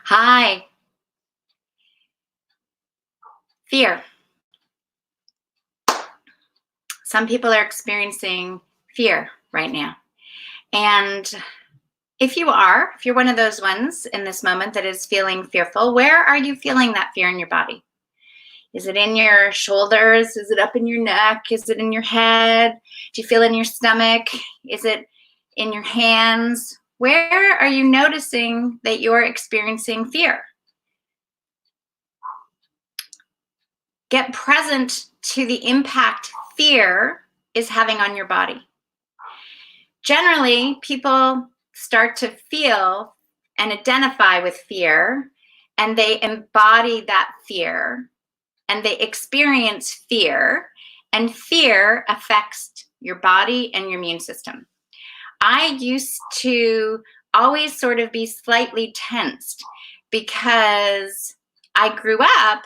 Hi, fear. Some people are experiencing fear right now. And if you're one of those ones in this moment that is feeling fearful, where are you feeling that fear in your body? Is it in your shoulders? Is it up in your neck? Is it in your head? Do you feel it in your stomach? Is it in your hands? Where are you noticing that you're experiencing fear? Get present to the impact fear is having on your body. Generally, people start to feel and identify with fear, and they embody that fear, and they experience fear, and fear affects your body and your immune system. I used to always sort of be slightly tensed because I grew up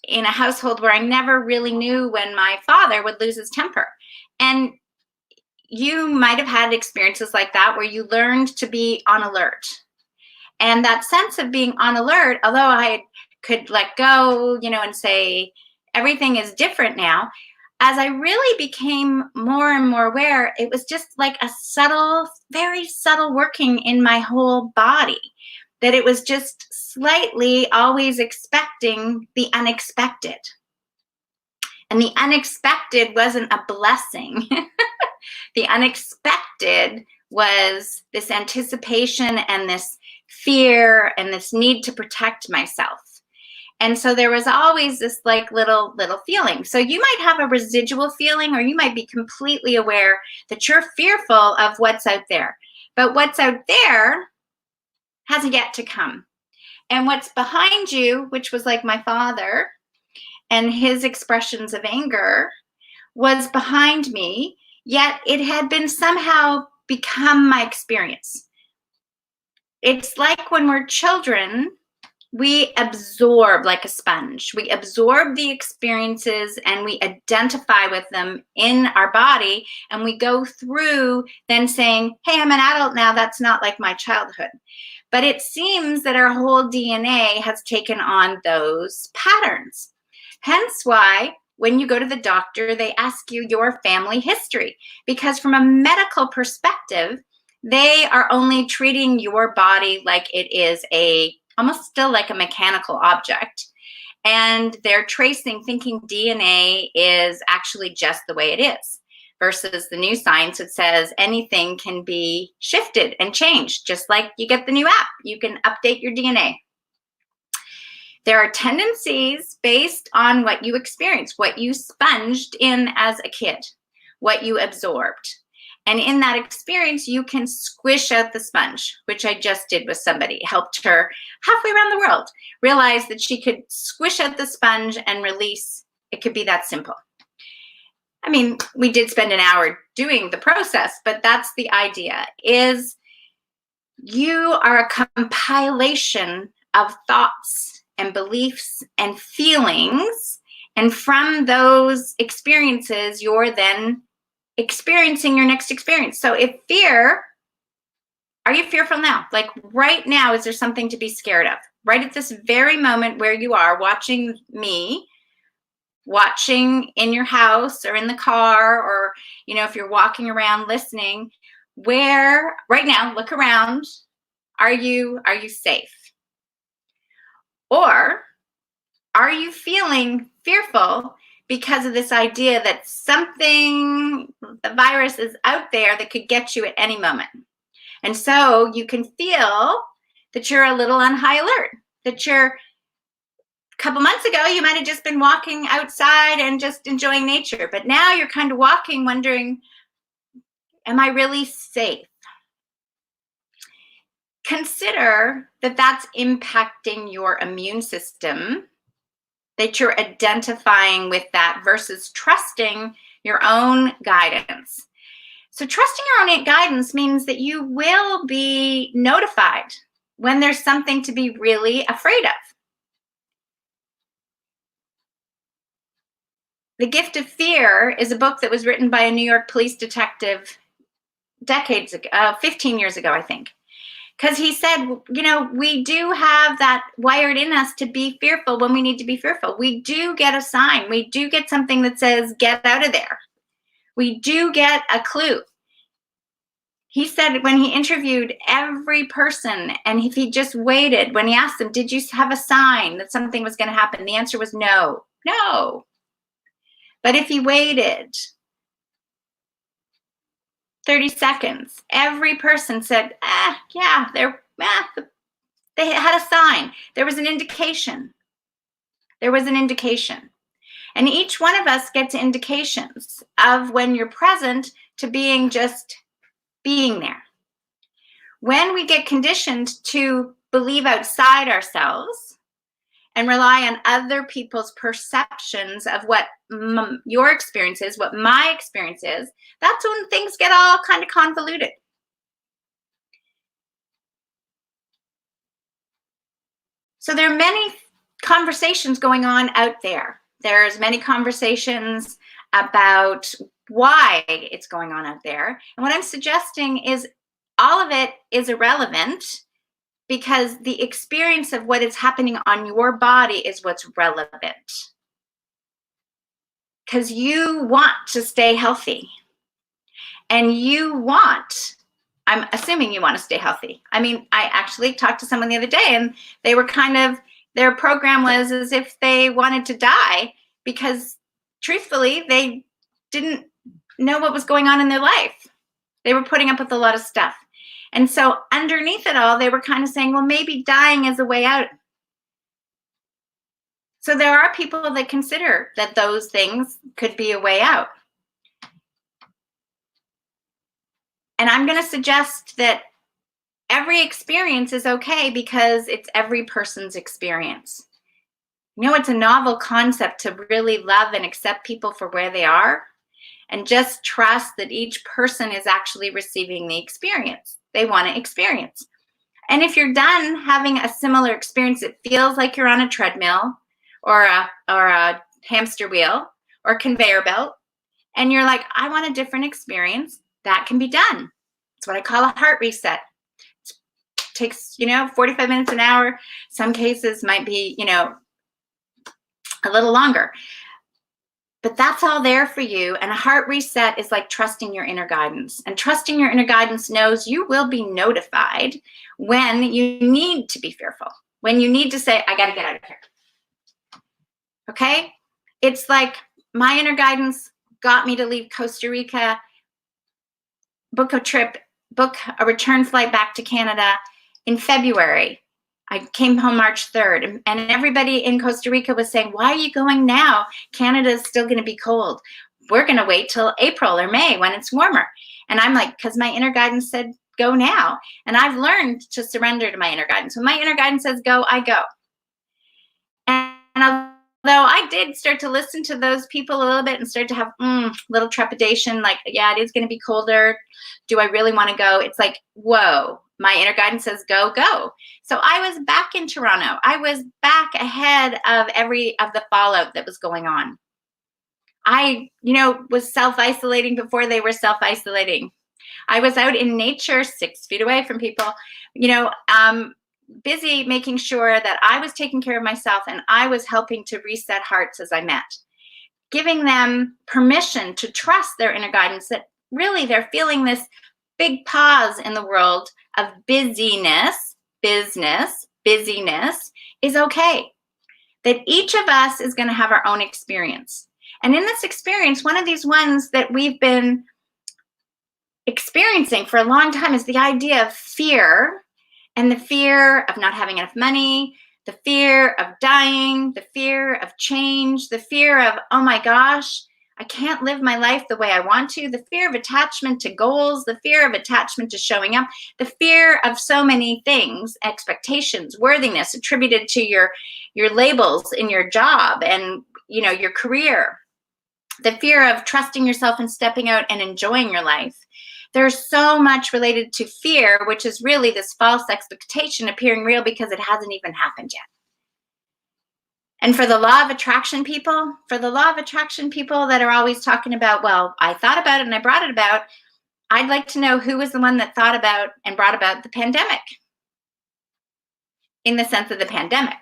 in a household where I never really knew when my father would lose his temper. And you might have had experiences like that where you learned to be on alert. And that sense of being on alert, although I could let go, and say everything is different now, as I really became more and more aware, it was just like a subtle, very subtle working in my whole body, that it was just slightly always expecting the unexpected. And the unexpected wasn't a blessing. The unexpected was this anticipation and this fear and this need to protect myself. And so there was always this like little feeling. So you might have a residual feeling, or you might be completely aware that you're fearful of what's out there. But what's out there has yet to come. And what's behind you, which was like my father and his expressions of anger, was behind me, yet it had been somehow become my experience. It's like when we're children, we absorb like a sponge. We absorb the experiences and we identify with them in our body, and we go through then saying, hey, I'm an adult now, that's not like my childhood. But it seems that our whole DNA has taken on those patterns. Hence why when you go to the doctor, they ask you your family history, because from a medical perspective, they are only treating your body like it is almost still like a mechanical object. And they're thinking DNA is actually just the way it is, versus the new science that says anything can be shifted and changed. Just like you get the new app, you can update your DNA. There are tendencies based on what you experienced, what you sponged in as a kid, what you absorbed. And in that experience, you can squish out the sponge, which I just did with somebody. Helped her halfway around the world realize that she could squish out the sponge and release. It could be that simple. I mean, we did spend an hour doing the process, but that's the idea, is you are a compilation of thoughts and beliefs and feelings. And from those experiences, you're then experiencing your next experience. So are you fearful now? Like right now, is there something to be scared of? Right at this very moment where you are watching me, watching in your house or in the car, or, if you're walking around listening, where right now, look around, are you safe? Or are you feeling fearful because of this idea that the virus is out there that could get you at any moment? And so you can feel that you're a little on high alert, that a couple months ago, you might have just been walking outside and just enjoying nature. But now you're kind of walking, wondering, am I really safe? Consider that that's impacting your immune system, that you're identifying with that versus trusting your own guidance. So trusting your own guidance means that you will be notified when there's something to be really afraid of. The Gift of Fear is a book that was written by a New York police detective decades ago, 15 years ago, I think. Because he said, we do have that wired in us to be fearful when we need to be fearful. We do get a sign. We do get something that says, get out of there. We do get a clue. He said when he interviewed every person, and if he just waited, when he asked them, did you have a sign that something was going to happen? The answer was no. But if he waited 30 seconds, every person said, yeah, they had a sign. There was an indication. And each one of us gets indications of when you're present to being just being there. When we get conditioned to believe outside ourselves and rely on other people's perceptions of what your experience is, what my experience is, that's when things get all kind of convoluted. So there are many conversations going on out there. There's many conversations about why it's going on out there. And what I'm suggesting is all of it is irrelevant, because the experience of what is happening on your body is what's relevant. Because you want to stay healthy. And I'm assuming you want to stay healthy. I mean, I actually talked to someone the other day, and they were their program was as if they wanted to die, because truthfully, they didn't know what was going on in their life. They were putting up with a lot of stuff. And so underneath it all, they were kind of saying, well, maybe dying is a way out. So there are people that consider that those things could be a way out. And I'm going to suggest that every experience is okay, because it's every person's experience. It's a novel concept to really love and accept people for where they are, and just trust that each person is actually receiving the experience they want to experience. And if you're done having a similar experience, it feels like you're on a treadmill or a hamster wheel or conveyor belt, and you're like, I want a different experience, that can be done. It's what I call a heart reset. It takes, 45 minutes, an hour. Some cases might be, a little longer. But that's all there for you. And a heart reset is like trusting your inner guidance. And trusting your inner guidance knows you will be notified when you need to be fearful, when you need to say, I got to get out of here. Okay? It's like my inner guidance got me to leave Costa Rica, book a return flight back to Canada in February. I came home March 3rd, and everybody in Costa Rica was saying, why are you going now? Canada is still going to be cold. We're going to wait till April or May when it's warmer. And I'm like, because my inner guidance said, go now. And I've learned to surrender to my inner guidance. When my inner guidance says go, I go. And although I did start to listen to those people a little bit and start to have little trepidation, like, yeah, it is going to be colder. Do I really want to go? It's like, whoa. My inner guidance says, go, go. So I was back in Toronto. I was back ahead of the fallout that was going on. I, was self-isolating before they were self-isolating. I was out in nature 6 feet away from people, busy making sure that I was taking care of myself, and I was helping to reset hearts as I met, giving them permission to trust their inner guidance, that really they're feeling this big pause in the world of busyness is okay. That each of us is going to have our own experience. And in this experience, one of these ones that we've been experiencing for a long time is the idea of fear, and the fear of not having enough money, the fear of dying, the fear of change, the fear of, oh my gosh, I can't live my life the way I want to, the fear of attachment to goals, the fear of attachment to showing up, the fear of so many things, expectations, worthiness attributed to your labels in your job and, your career, the fear of trusting yourself and stepping out and enjoying your life. There's so much related to fear, which is really this false expectation appearing real because it hasn't even happened yet. And for the law of attraction people that are always talking about, well, I thought about it and I brought it about, I'd like to know who was the one that thought about and brought about the pandemic. in the sense of the pandemic.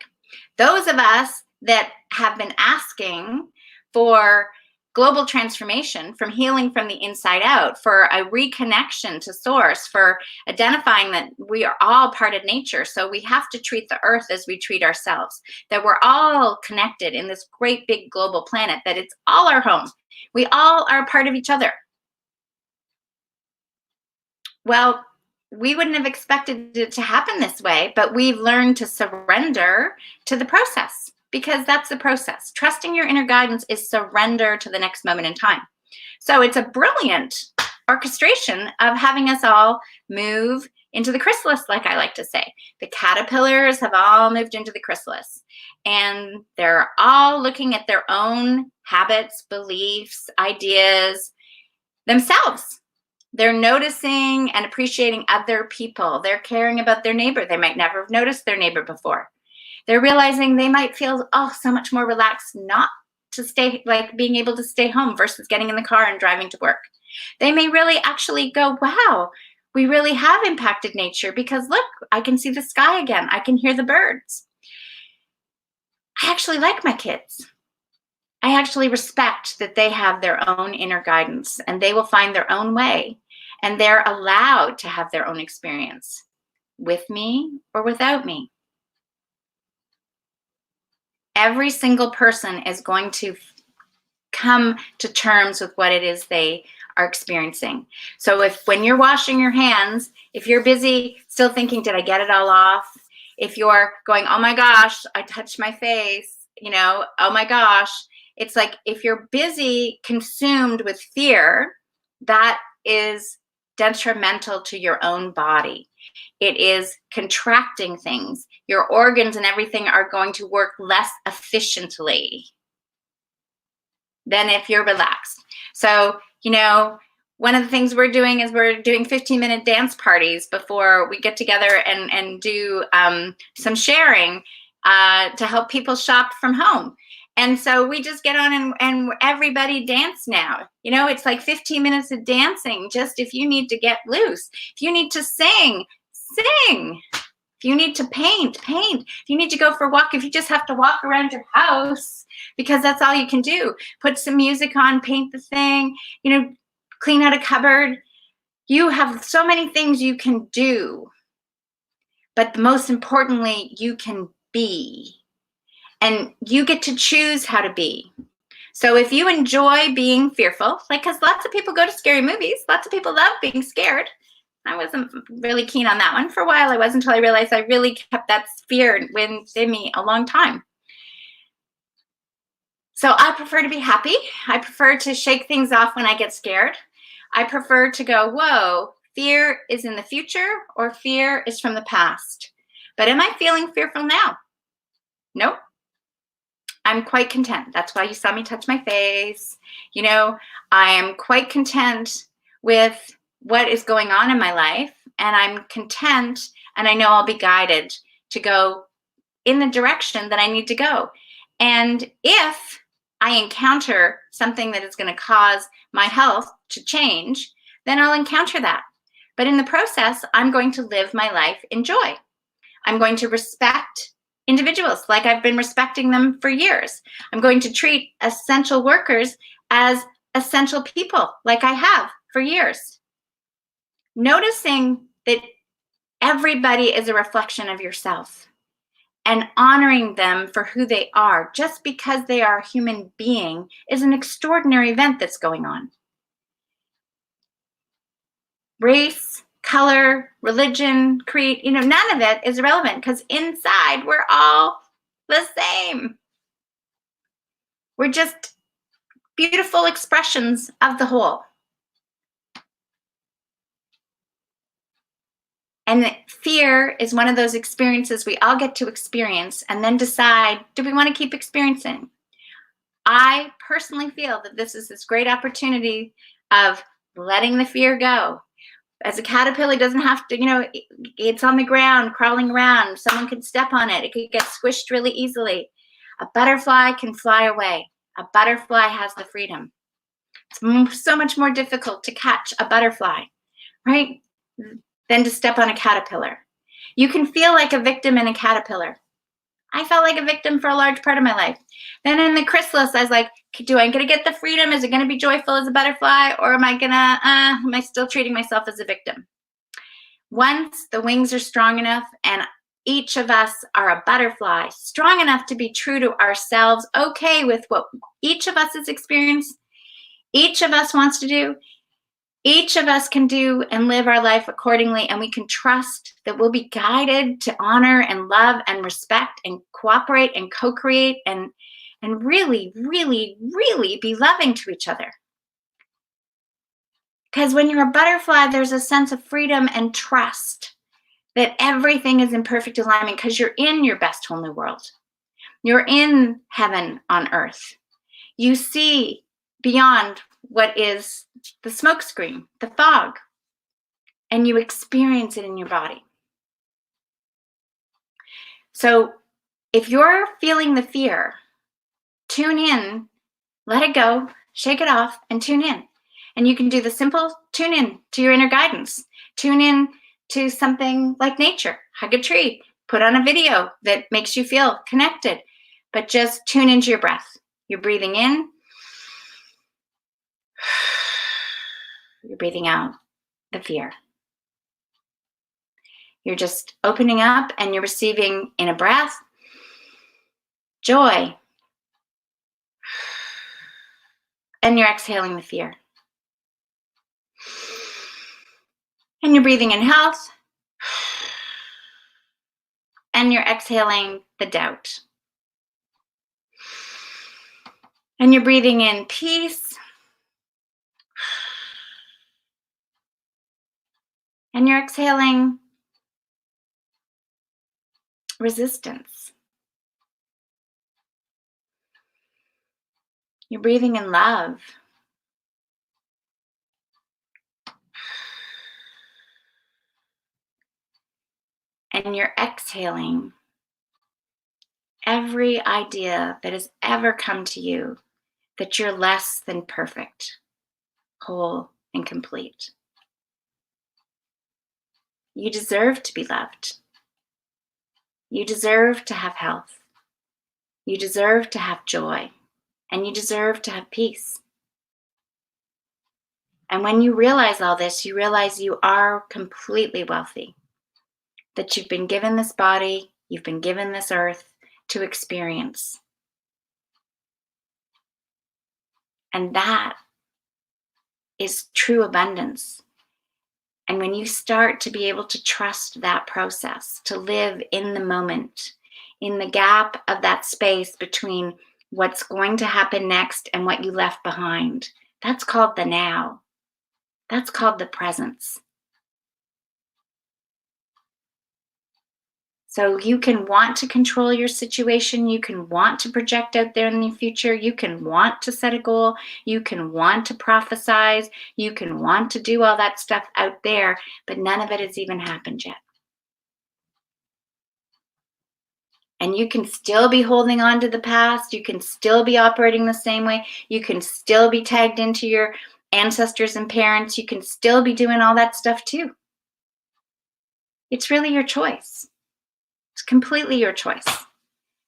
Those of us that have been asking for global transformation, from healing from the inside out, for a reconnection to source, for identifying that we are all part of nature. So we have to treat the earth as we treat ourselves, that we're all connected in this great big global planet, that it's all our home. We all are a part of each other. Well, we wouldn't have expected it to happen this way, but we've learned to surrender to the process, because that's the process. Trusting your inner guidance is surrender to the next moment in time. So it's a brilliant orchestration of having us all move into the chrysalis, like I like to say. The caterpillars have all moved into the chrysalis, and they're all looking at their own habits, beliefs, ideas, themselves. They're noticing and appreciating other people. They're caring about their neighbor. They might never have noticed their neighbor before. They're realizing they might feel, so much more relaxed not to stay, like being able to stay home versus getting in the car and driving to work. They may really actually go, wow, we really have impacted nature, because look, I can see the sky again. I can hear the birds. I actually like my kids. I actually respect that they have their own inner guidance, and they will find their own way, and they're allowed to have their own experience with me or without me. Every single person is going to come to terms with what it is they are experiencing. So when you're washing your hands, if you're busy still thinking, did I get it all off? If you're going, oh my gosh, I touched my face, oh my gosh. It's like, if you're busy, consumed with fear, that is detrimental to your own body. It is contracting things. Your organs and everything are going to work less efficiently than if you're relaxed. So, one of the things we're doing is we're doing 15-minute dance parties before we get together and do some sharing to help people shop from home. And so we just get on and everybody dance now. It's like 15 minutes of dancing. Just if you need to get loose, if you need to sing, sing. If you need to paint, paint. If you need to go for a walk, if you just have to walk around your house, because that's all you can do. Put some music on, paint the thing, clean out a cupboard. You have so many things you can do. But most importantly, you can be. And you get to choose how to be. So if you enjoy being fearful, because lots of people go to scary movies, lots of people love being scared. I wasn't really keen on that one. For a while I was, until I realized I really kept that fear within me a long time. So I prefer to be happy. I prefer to shake things off when I get scared. I prefer to go, whoa, fear is in the future, or fear is from the past. But am I feeling fearful now? Nope. I'm quite content. That's why you saw me touch my face. I am quite content with what is going on in my life, and I'm content, and I know I'll be guided to go in the direction that I need to go. And if I encounter something that is going to cause my health to change, then I'll encounter that. But in the process, I'm going to live my life in joy. I'm going to respect individuals like I've been respecting them for years. I'm going to treat essential workers as essential people like I have for years. Noticing that everybody is a reflection of yourself, and honoring them for who they are just because they are a human being is an extraordinary event that's going on. Race, color, religion, creed, none of it is relevant, because inside we're all the same. We're just beautiful expressions of the whole. And fear is one of those experiences we all get to experience and then decide, do we want to keep experiencing? I personally feel that this is this great opportunity of letting the fear go. As a caterpillar, it doesn't have to, it's on the ground, crawling around. Someone could step on it. It could get squished really easily. A butterfly can fly away. A butterfly has the freedom. It's so much more difficult to catch a butterfly, right, than to step on a caterpillar. You can feel like a victim in a caterpillar. I felt like a victim for a large part of my life. Then in the chrysalis, I was like, do I going to get the freedom? Is it going to be joyful as a butterfly? Or am I still treating myself as a victim? Once the wings are strong enough and each of us are a butterfly, strong enough to be true to ourselves, okay with what each of us has experienced, each of us wants to do, each of us can do and live our life accordingly, and we can trust that we'll be guided to honor and love and respect and cooperate and co-create and really, really, really be loving to each other. Because when you're a butterfly, there's a sense of freedom and trust that everything is in perfect alignment because you're in your best whole new world. You're in heaven on earth. You see beyond what is the smoke screen, the fog, and you experience it in your body. So if you're feeling the fear, tune in, let it go, shake it off, and tune in. And you can do the simple tune in to your inner guidance. Tune in to something like nature, hug a tree, put on a video that makes you feel connected, but just tune into your breath. You're breathing in, you're breathing out the fear. You're just opening up and you're receiving in a breath joy. And you're exhaling the fear. And you're breathing in health. And you're exhaling the doubt. And you're breathing in peace. And you're exhaling resistance. You're breathing in love. And you're exhaling every idea that has ever come to you that you're less than perfect, whole, and complete. You deserve to be loved. You deserve to have health. You deserve to have joy. And you deserve to have peace. And when you realize all this, you realize you are completely wealthy. That you've been given this body, you've been given this earth to experience. And that is true abundance. And when you start to be able to trust that process, to live in the moment, in the gap of that space between what's going to happen next and what you left behind, that's called the now. That's called the presence. So you can want to control your situation. You can want to project out there in the future. You can want to set a goal. You can want to prophesize. You can want to do all that stuff out there, but none of it has even happened yet. And you can still be holding on to the past. You can still be operating the same way. You can still be tagged into your ancestors and parents. You can still be doing all that stuff too. It's really your choice. It's completely your choice.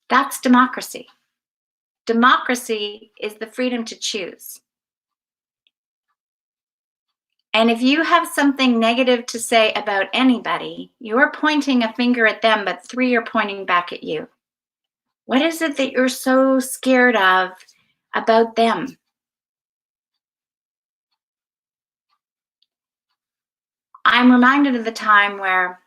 That's democracy. Democracy is the freedom to choose. And if you have something negative to say about anybody, you're pointing a finger at them, but 3 are pointing back at you. What is it that you're so scared of about them? I'm reminded of the time where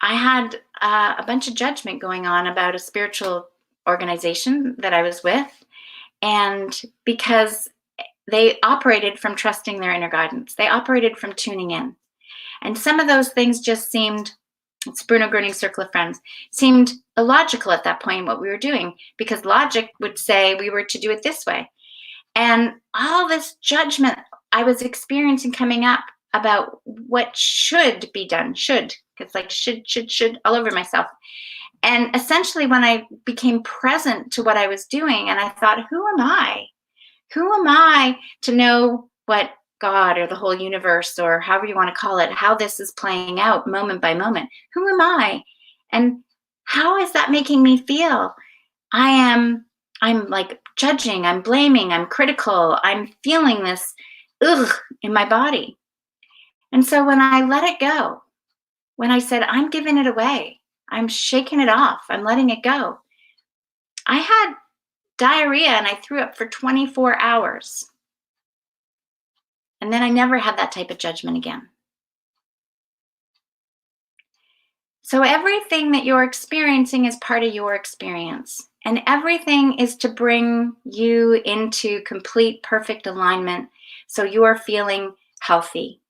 I had a bunch of judgment going on about a spiritual organization that I was with. And because they operated from trusting their inner guidance, they operated from tuning in. And some of those things just seemed, it's Bruno Gruning's Circle of Friends, seemed illogical at that point, what we were doing, because logic would say we were to do it this way. And all this judgment I was experiencing coming up about what should be done, it's like should all over myself. And essentially when I became present to what I was doing, and I thought, who am I? Who am I to know what God or the whole universe or however you want to call it, how this is playing out moment by moment. Who am I? And how is that making me feel? I'm like judging, I'm blaming, I'm critical, I'm feeling this ugh in my body. And so when I let it go, when I said, I'm giving it away, I'm shaking it off, I'm letting it go, I had diarrhea and I threw up for 24 hours. And then I never had that type of judgment again. So everything that you're experiencing is part of your experience. And everything is to bring you into complete, perfect alignment so you are feeling healthy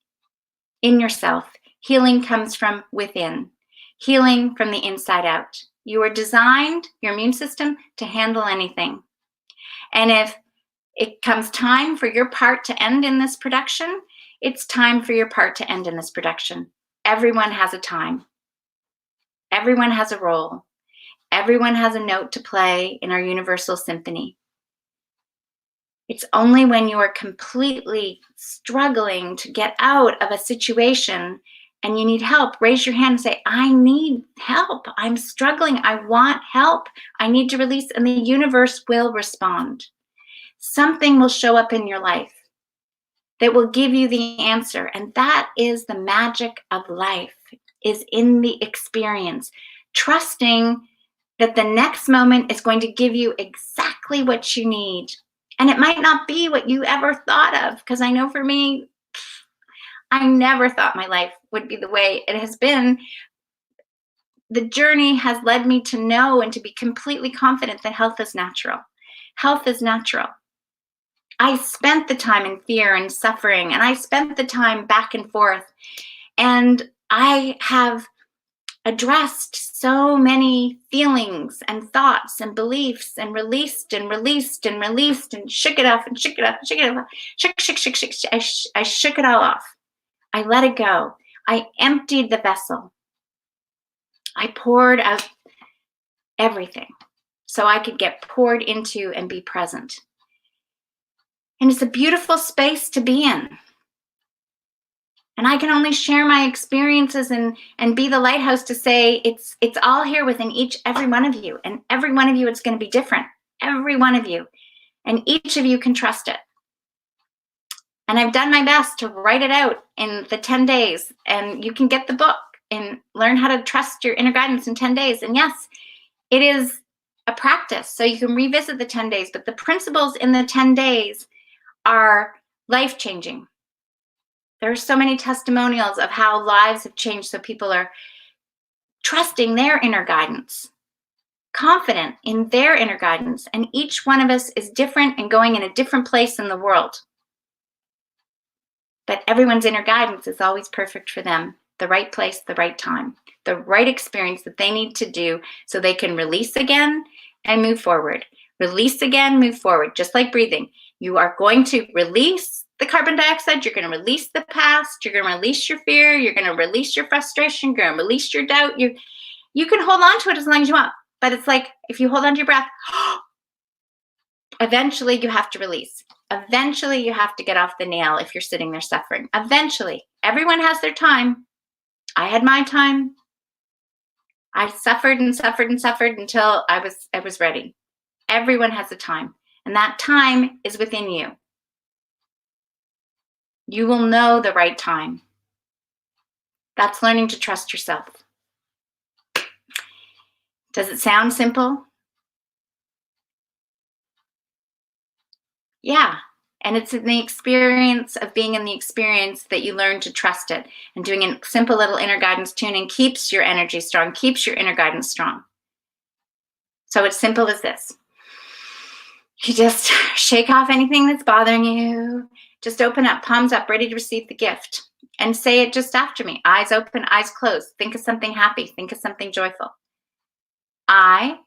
in yourself. Healing comes from within, healing from the inside out. You are designed, your immune system, to handle anything. And if it comes time for your part to end in this production, it's time for your part to end in this production. Everyone has a time. Everyone has a role. Everyone has a note to play in our universal symphony. It's only when you are completely struggling to get out of a situation and you need help, raise your hand and say, I need help. I'm struggling. I want help. I need to release, and the universe will respond. Something will show up in your life that will give you the answer. And that is the magic of life, is in the experience. Trusting that the next moment is going to give you exactly what you need. And it might not be what you ever thought of, because I know for me, I never thought my life would be the way it has been. The journey has led me to know and to be completely confident that health is natural. Health is natural. I spent the time in fear and suffering, and I spent the time back and forth. And I have addressed so many feelings and thoughts and beliefs and released and released and released and shook it off and shook it off and shook it off. Shook. I shook it all off. I let it go. I emptied the vessel. I poured out everything so I could get poured into and be present. And it's a beautiful space to be in. And I can only share my experiences and be the lighthouse to say it's all here within every one of you. And every one of you, it's going to be different. Every one of you. And each of you can trust it. And I've done my best to write it out in the 10 days. And you can get the book and learn how to trust your inner guidance in 10 days. And yes, it is a practice. So you can revisit the 10 days. But the principles in the 10 days are life-changing. There are so many testimonials of how lives have changed. So people are trusting their inner guidance, confident in their inner guidance. And each one of us is different and going in a different place in the world. But everyone's inner guidance is always perfect for them. The right place, the right time, the right experience that they need to do so they can release again and move forward. Release again, move forward, just like breathing. You are going to release the carbon dioxide. You're going to release the past. You're going to release your fear. You're going to release your frustration. You're going to release your doubt. You can hold on to it as long as you want. But it's like if you hold on to your breath, eventually you have to release. Eventually you have to get off the nail if you're sitting there suffering. Eventually. Everyone has their time. I had my time. I suffered and suffered and suffered until I was ready. Everyone has a time. And that time is within you. You will know the right time. That's learning to trust yourself. Does it sound simple? Yeah. And it's in the experience of being in the experience that you learn to trust it. And doing a simple little inner guidance tuning keeps your energy strong, keeps your inner guidance strong. So it's simple as this. You just shake off anything that's bothering you. Just open up, palms up, ready to receive the gift. And say it just after me. Eyes open, eyes closed. Think of something happy. Think of something joyful. I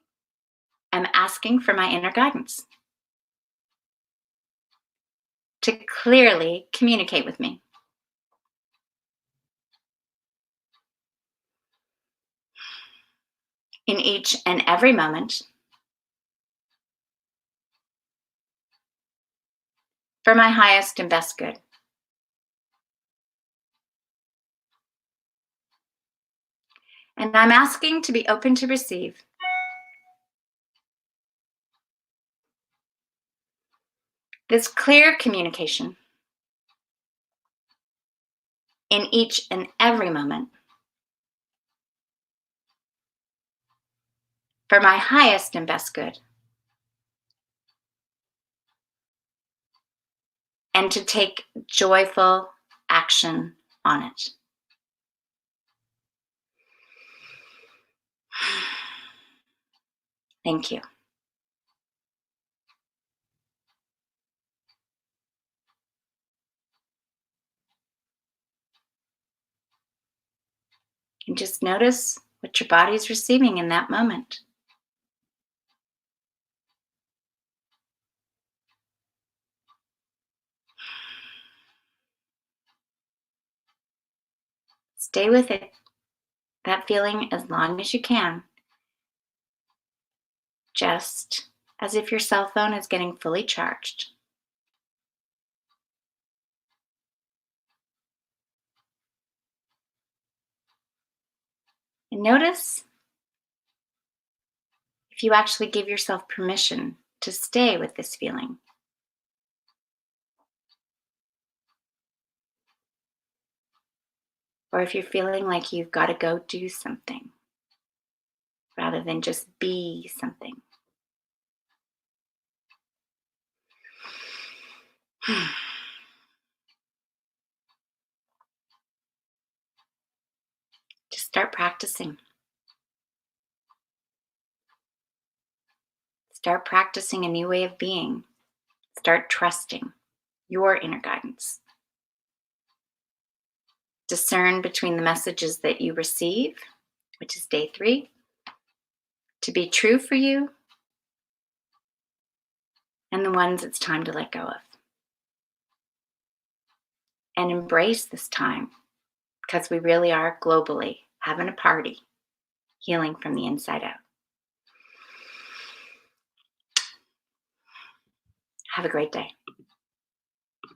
am asking for my inner guidance to clearly communicate with me. In each and every moment, for my highest and best good. And I'm asking to be open to receive this clear communication in each and every moment for my highest and best good, and to take joyful action on it. Thank you. And just notice what your body's receiving in that moment. Stay with it, that feeling, as long as you can, just as if your cell phone is getting fully charged. And notice if you actually give yourself permission to stay with this feeling. Or if you're feeling like you've got to go do something rather than just be something. Just start practicing. Start practicing a new way of being. Start trusting your inner guidance. Discern between the messages that you receive, which is day 3, to be true for you, and the ones it's time to let go of. And embrace this time, because we really are globally having a party, healing from the inside out. Have a great day.